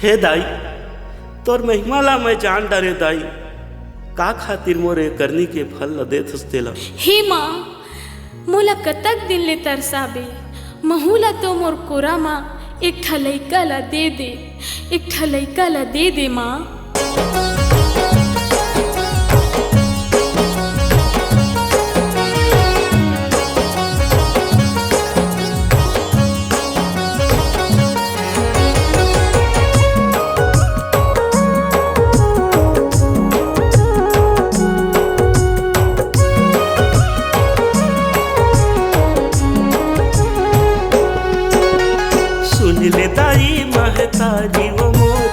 हे दाई तोर महिमा ला मैं जान डरे दाई, का खातिर मोरे करनी के फल ल देथस तेला। हे माँ मोला कतक दिन ले तरसाबे, महूला तो मोर कोरा माँ एक ठा लइका ला दे दे, एक ठा लइका ला दे दे माँ। ले दाई महतारी वो मोर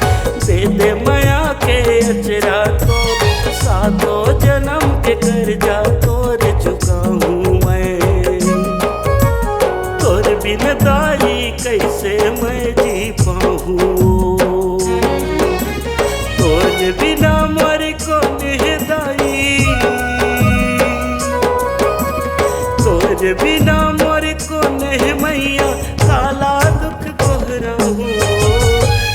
दे दे माया के अचरा तो, सातों जन्म के कर्जा तोर चुकाऊं मैं। तोर बिन दाई कैसे मैं जी पाऊं, तोर बिना मोर कौन है दाई, तोर बिना मोर कौन है मैया। काला दुख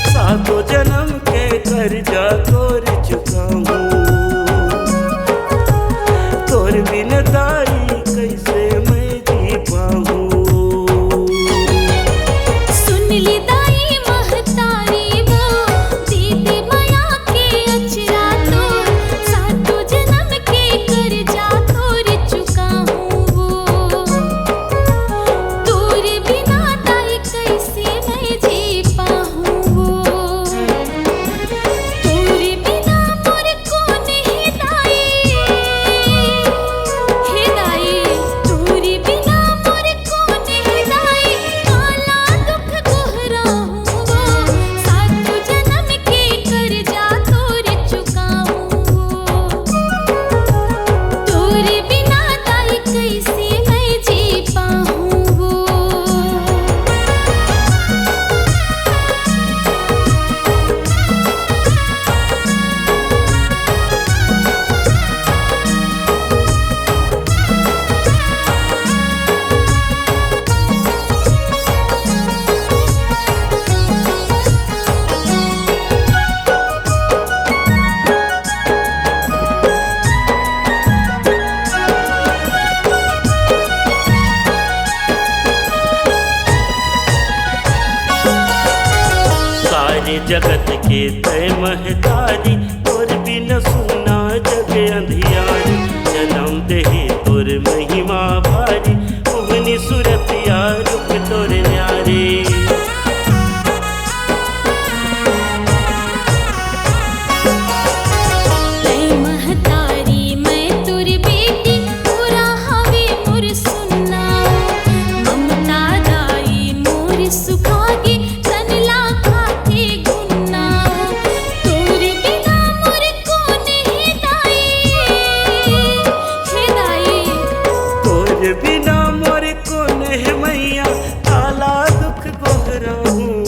सातों जन्म के कर्जा तोर चुकाऊं, तोर बिन दाई कैसे मैं जी पाऊं। सुन ली दाई महतारी वो दे दे माया के अचरा तोर, सातों जन्म के कर्जा तोर चुकाऊं वो, तोर बिना दाई कैसे मैं जी पाऊं। जगत के तय महतारी तोर बिन सुना जग अंधियारी, जन्म देहि तोर महिमा भारी, मोहनी सुरतिया रूप तोर न्यारे। बिना मोर कौन है मैया, काला दुख गोहराऊं,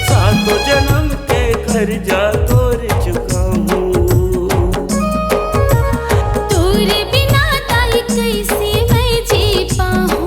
सातों जन्म के कर्जा तोर चुकाऊं, तोर बिना दाई कैसे मैं जी पाऊं।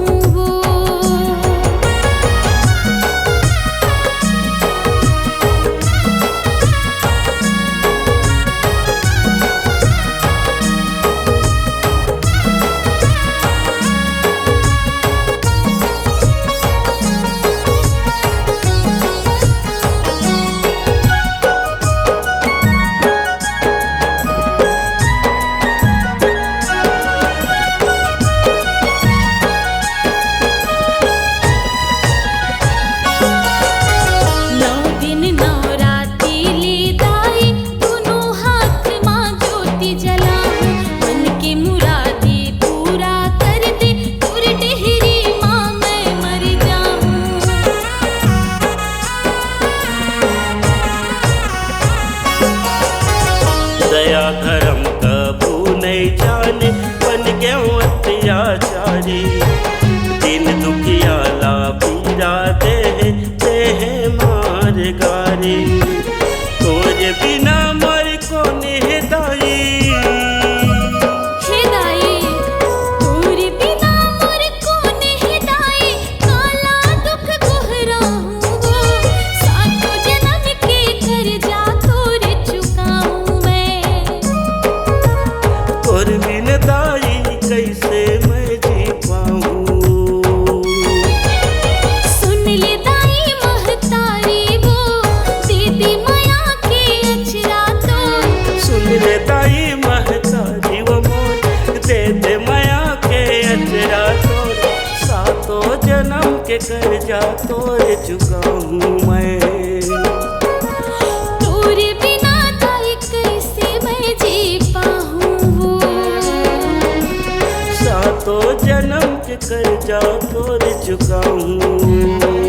जन्म के कर्जा तोरे चुकाऊं मैं। तोरे बिना ताई कैसे मैं जी पाऊँ। सातों जन्म के कर्जा तोरे चुकाऊं।